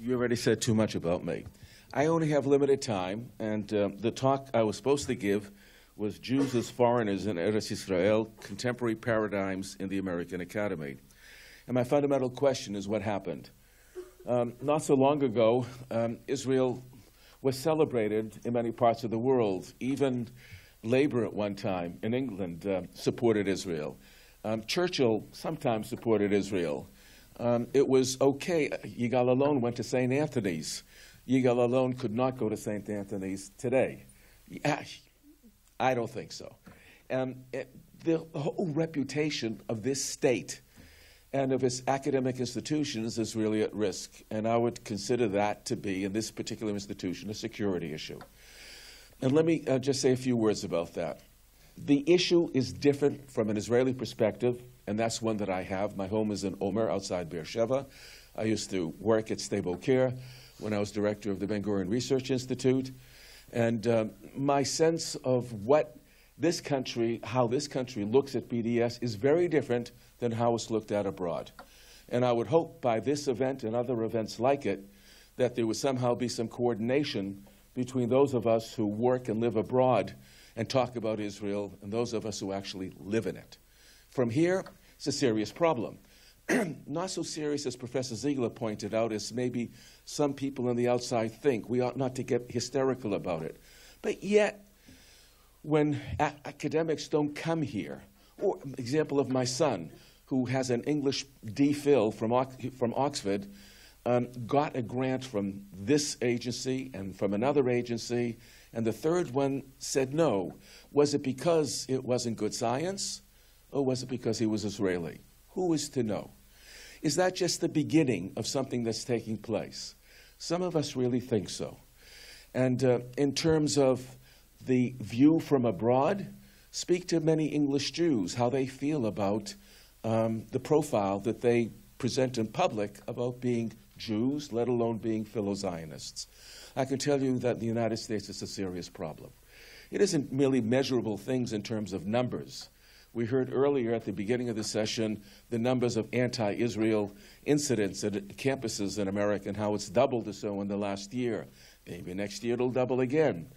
You already said too much about me. I only have limited time, and the talk I was supposed to give was Jews as Foreigners in Eretz Israel, Contemporary Paradigms in the American Academy. And my fundamental question is what happened? Not so long ago, Israel was celebrated in many parts of the world. Even Labour at one time in England supported Israel. Churchill sometimes supported Israel. It was okay. Yigal Allon went to St. Anthony's. Yigal Allon could not go to St. Anthony's today. I don't think so. The whole reputation of this state and of its academic institutions is really at risk. And I would consider that to be, in this particular institution, a security issue. And let me just say a few words about that. The issue is different from an Israeli perspective, and that's one that I have. My home is in Omer, outside Beersheba. I used to work at Sde Boker when I was director of the Ben-Gurion Research Institute. And my sense of what this country, how this country looks at BDS is very different than how it's looked at abroad. And I would hope by this event and other events like it that there would somehow be some coordination between those of us who work and live abroad and talk about Israel and those of us who actually live in it. From here, it's a serious problem. Not so serious as Professor Ziegler pointed out, as maybe some people on the outside think. We ought not to get hysterical about it. But yet, when academics don't come here, or example of my son, who has an English DPhil from Oxford, got a grant from this agency and from another agency, and the third one said no. Was it because it wasn't good science, or was it because he was Israeli? Who is to know? Is that just the beginning of something that's taking place? Some of us really think so. And in terms of the view from abroad, speak to many English Jews, how they feel about the profile that they present in public about being Jews, let alone being philo-Zionists. I can tell you that in the United States it's a serious problem. It isn't merely measurable things in terms of numbers. We heard earlier at the beginning of the session the numbers of anti-Israel incidents at campuses in America and how it's doubled or so in the last year. Maybe next year it'll double again.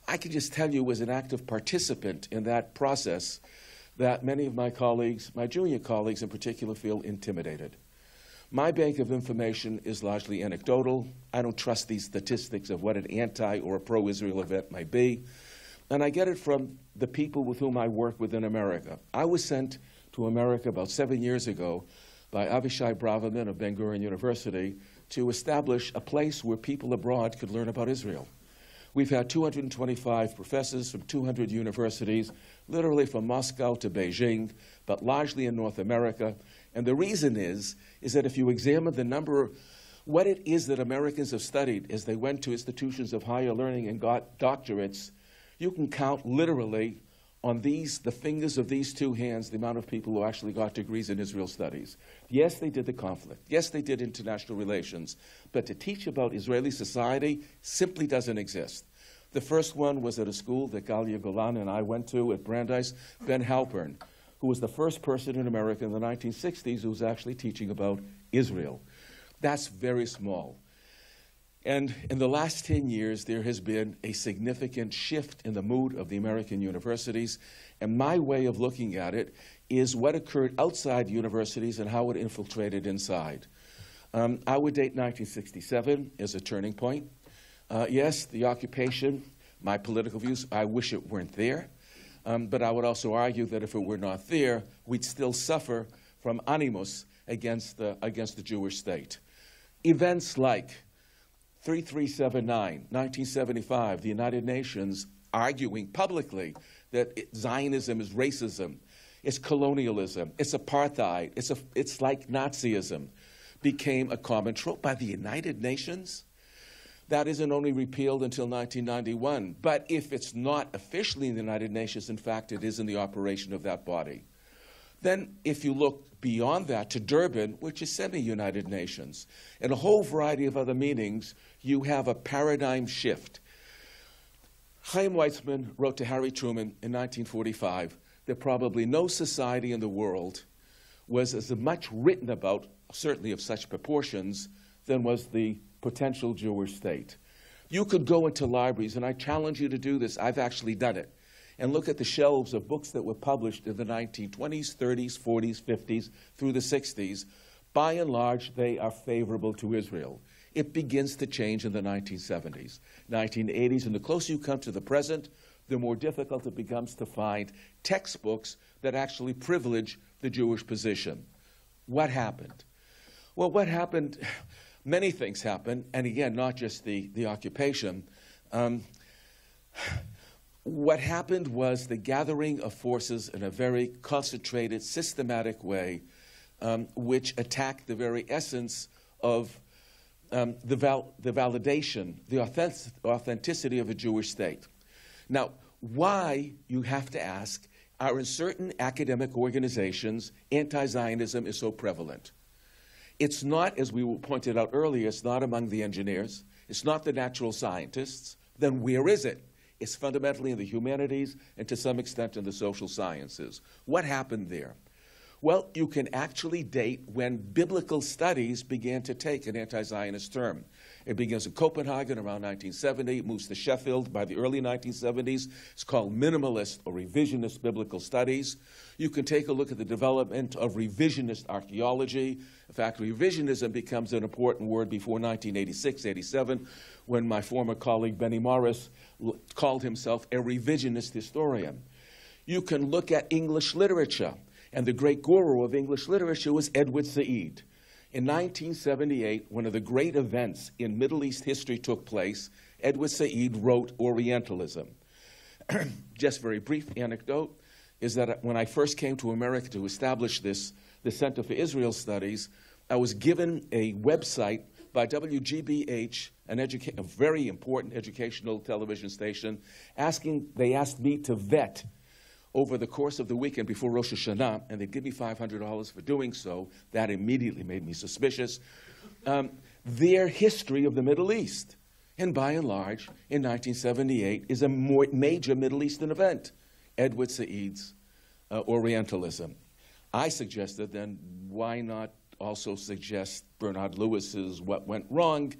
I can just tell you as an active participant in that process that many of my colleagues, my junior colleagues in particular, feel intimidated. My bank of information is largely anecdotal. I don't trust these statistics of what an anti or a pro-Israel event might be. And I get it from the people with whom I work within America. I was sent to America about 7 years ago by Avishai Braverman of Ben-Gurion University to establish a place where people abroad could learn about Israel. We've had 225 professors from 200 universities, literally from Moscow to Beijing, but largely in North America. And the reason is that if you examine the number, what it is that Americans have studied as they went to institutions of higher learning and got doctorates, you can count literally on the fingers of these two hands the amount of people who actually got degrees in Israel studies. Yes, they did the conflict. Yes, they did international relations. But to teach about Israeli society simply doesn't exist. The first one was at a school that Galia Golan and I went to at Brandeis, Ben Halpern, who was the first person in America in the 1960s who was actually teaching about Israel. That's very small. And in the last 10 years, there has been a significant shift in the mood of the American universities. And my way of looking at it is what occurred outside universities and how it infiltrated inside. I would date 1967 as a turning point. Yes, the occupation, my political views, I wish it weren't there. But I would also argue that if it were not there, we'd still suffer from animus against the Jewish state. Events like 3379, 1975, the United Nations arguing publicly that Zionism is racism, it's colonialism, it's apartheid, it's like Nazism, became a common trope by the United Nations. That isn't only repealed until 1991, but if it's not officially in the United Nations, in fact, it is in the operation of that body. Then if you look beyond that to Durban, which is semi-United Nations, and a whole variety of other meetings, you have a paradigm shift. Chaim Weizmann wrote to Harry Truman in 1945 that probably no society in the world was as much written about, certainly of such proportions, than was the potential Jewish state. You could go into libraries, and I challenge you to do this. I've actually done it. And look at the shelves of books that were published in the 1920s, 30s, 40s, 50s, through the 60s. By and large, they are favorable to Israel. It begins to change in the 1970s, 1980s, and the closer you come to the present, the more difficult it becomes to find textbooks that actually privilege the Jewish position. What happened? Well, what happened, many things happened, and again, not just the occupation. What happened was the gathering of forces in a very concentrated, systematic way, which attacked the very essence of the validation, the authenticity of a Jewish state. Now, why, you have to ask, are in certain academic organizations anti-Zionism is so prevalent? It's not, as we pointed out earlier, it's not among the engineers, it's not the natural scientists. Then where is it? It's fundamentally in the humanities and to some extent in the social sciences. What happened there? Well, you can actually date when biblical studies began to take an anti-Zionist term. It begins in Copenhagen around 1970, it moves to Sheffield by the early 1970s. It's called minimalist or revisionist biblical studies. You can take a look at the development of revisionist archaeology. In fact, revisionism becomes an important word before 1986, 87, when my former colleague Benny Morris called himself a revisionist historian. You can look at English literature, and the great guru of English literature was Edward Said. In 1978, one of the great events in Middle East history took place. Edward Said wrote Orientalism. Just very brief anecdote is that when I first came to America to establish the Center for Israel Studies, I was given a website by WGBH, a very important educational television station. They asked me to vet over the course of the weekend before Rosh Hashanah, and they'd give me $500 for doing so. That immediately made me suspicious. Their history of the Middle East. And by and large, in 1978, is a more major Middle Eastern event, Edward Said's Orientalism. I suggested then, why not also suggest Bernard Lewis's What Went Wrong?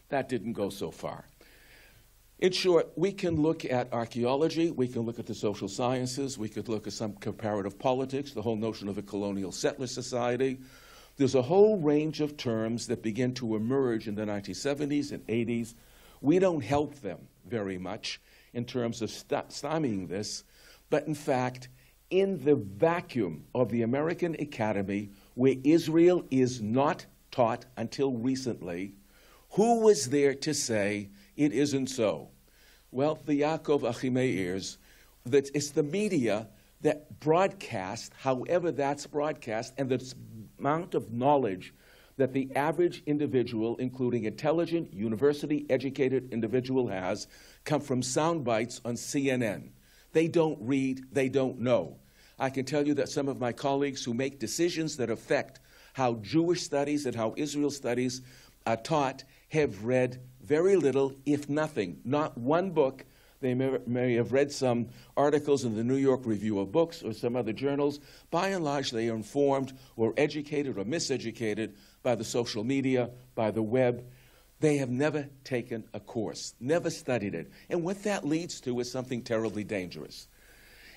That didn't go so far. In short, we can look at archaeology, we can look at the social sciences, we could look at some comparative politics, the whole notion of a colonial settler society. There's a whole range of terms that begin to emerge in the 1970s and 80s. We don't help them very much in terms of stymieing this, but in fact, in the vacuum of the American Academy, where Israel is not taught until recently, who was there to say it isn't so? Well, the Yaakov Achimeir's, that it's the media that broadcast, however that's broadcast, and the amount of knowledge that the average individual, including intelligent, university-educated individual has, come from sound bites on CNN. They don't read, they don't know. I can tell you that some of my colleagues who make decisions that affect how Jewish studies and how Israel studies are taught have read very little, if nothing, not one book. They may have read some articles in the New York Review of Books or some other journals. By and large, they are informed or educated or miseducated by the social media, by the web. They have never taken a course, never studied it. And what that leads to is something terribly dangerous.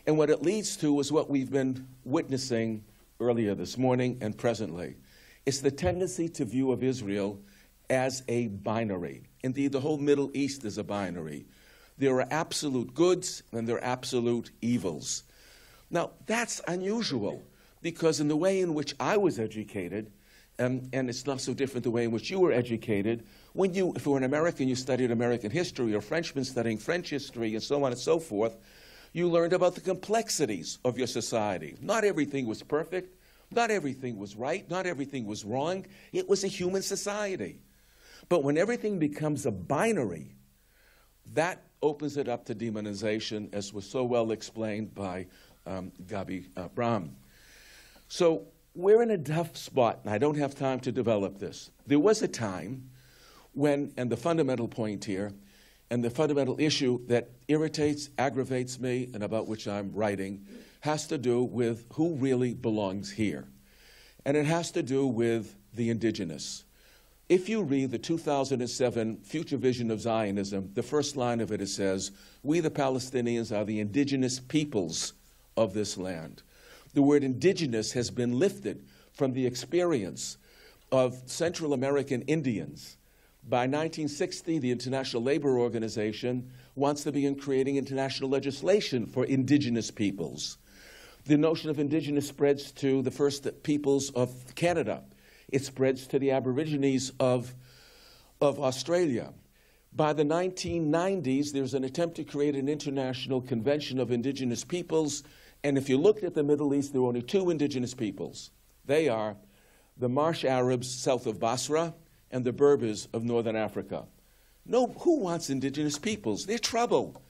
And what it leads to is what we've been witnessing earlier this morning and presently. It's the tendency to view of Israel as a binary. Indeed, the whole Middle East is a binary. There are absolute goods and there are absolute evils. Now, that's unusual because in the way in which I was educated, and it's not so different the way in which you were educated, if you were an American, you studied American history, or a Frenchman studying French history, and so on and so forth, you learned about the complexities of your society. Not everything was perfect, not everything was right, not everything was wrong. It was a human society. But when everything becomes a binary, that opens it up to demonization, as was so well explained by Brahm. So we're in a tough spot, and I don't have time to develop this. There was a time when, and the fundamental point here, and the fundamental issue that irritates, aggravates me, and about which I'm writing, has to do with who really belongs here. And it has to do with the indigenous. If you read the 2007 Future Vision of Zionism, the first line of it, it says, "We the Palestinians are the indigenous peoples of this land." The word indigenous has been lifted from the experience of Central American Indians. By 1960, the International Labor Organization wants to begin creating international legislation for indigenous peoples. The notion of indigenous spreads to the First Peoples of Canada. It spreads to the Aborigines of Australia. By the 1990s, there's an attempt to create an international convention of indigenous peoples, and if you looked at the Middle East, there are only two indigenous peoples. They are the Marsh Arabs south of Basra and the Berbers of northern Africa. No, who wants indigenous peoples? They're trouble.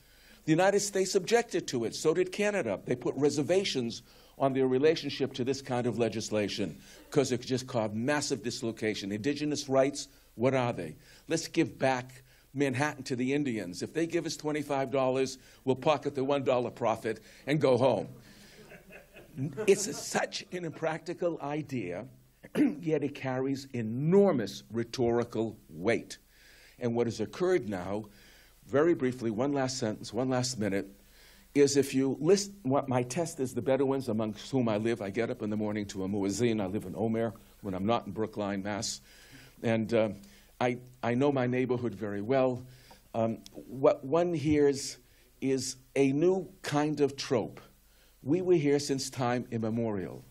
The United States objected to it. So did Canada. They put reservations on their relationship to this kind of legislation because it just caused massive dislocation. Indigenous rights, what are they? Let's give back Manhattan to the Indians. If they give us $25, we'll pocket the $1 profit and go home. It's such an impractical idea, yet it carries enormous rhetorical weight. And what has occurred now, very briefly, one last sentence, one last minute, is if you list what my test is, the Bedouins amongst whom I live. I get up in the morning to a muezzin. I live in Omer when I'm not in Brookline, Mass. And I know my neighborhood very well. What one hears is a new kind of trope. We were here since time immemorial.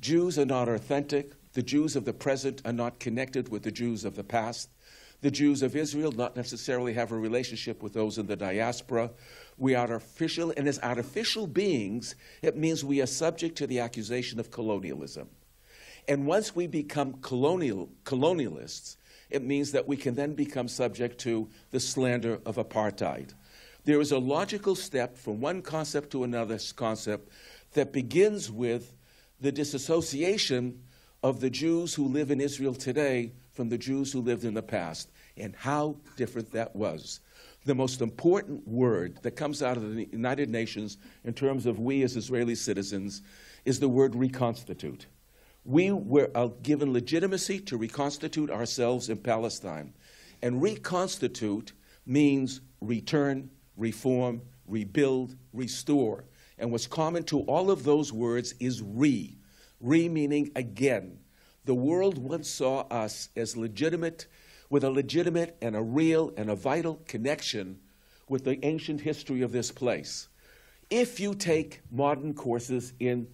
Jews are not authentic. The Jews of the present are not connected with the Jews of the past. The Jews of Israel not necessarily have a relationship with those in the diaspora. We are artificial, and as artificial beings, it means we are subject to the accusation of colonialism. And once we become colonialists, it means that we can then become subject to the slander of apartheid. There is a logical step from one concept to another concept that begins with the disassociation of the Jews who live in Israel today from the Jews who lived in the past, and how different that was. The most important word that comes out of the United Nations in terms of we as Israeli citizens is the word reconstitute. We were given legitimacy to reconstitute ourselves in Palestine. And reconstitute means return, reform, rebuild, restore. And what's common to all of those words is re. Re meaning again. The world once saw us as legitimate, with a legitimate and a real and a vital connection with the ancient history of this place. If you take modern courses in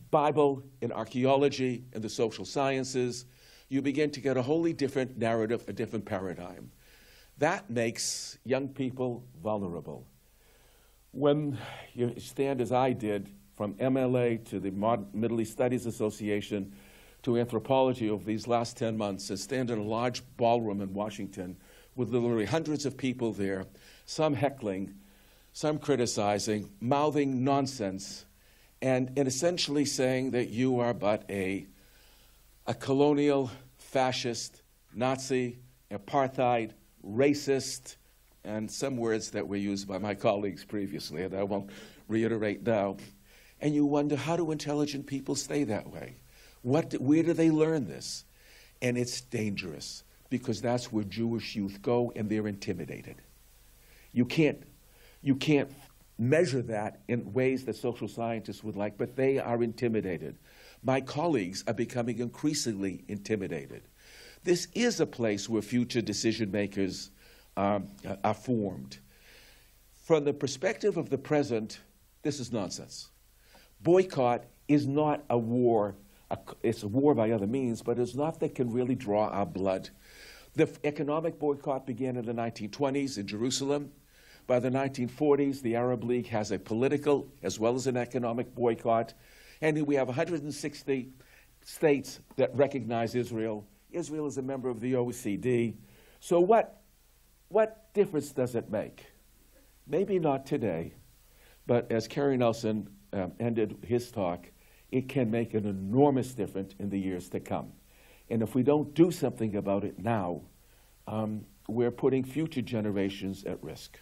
Bible, in archaeology, in the social sciences, you begin to get a wholly different narrative, a different paradigm. That makes young people vulnerable. When you stand, as I did, from MLA to the Middle East Studies Association to anthropology over these last 10 months, and stand in a large ballroom in Washington with literally hundreds of people there, some heckling, some criticizing, mouthing nonsense, and essentially saying that you are but a colonial, fascist, Nazi, apartheid, racist, and some words that were used by my colleagues previously, and I won't reiterate now. And you wonder, how do intelligent people stay that way? Where do they learn this? And it's dangerous, because that's where Jewish youth go, and they're intimidated. You can't measure that in ways that social scientists would like, but they are intimidated. My colleagues are becoming increasingly intimidated. This is a place where future decision makers are formed. From the perspective of the present, this is nonsense. Boycott is not a war. It's a war by other means, but it's not that can really draw our blood. The economic boycott began in the 1920s in Jerusalem. By the 1940s, the Arab League has a political as well as an economic boycott. And we have 160 states that recognize Israel. Israel is a member of the OECD. So what difference does it make? Maybe not today, but as Cary Nelson ended his talk, it can make an enormous difference in the years to come. And if we don't do something about it now, we're putting future generations at risk.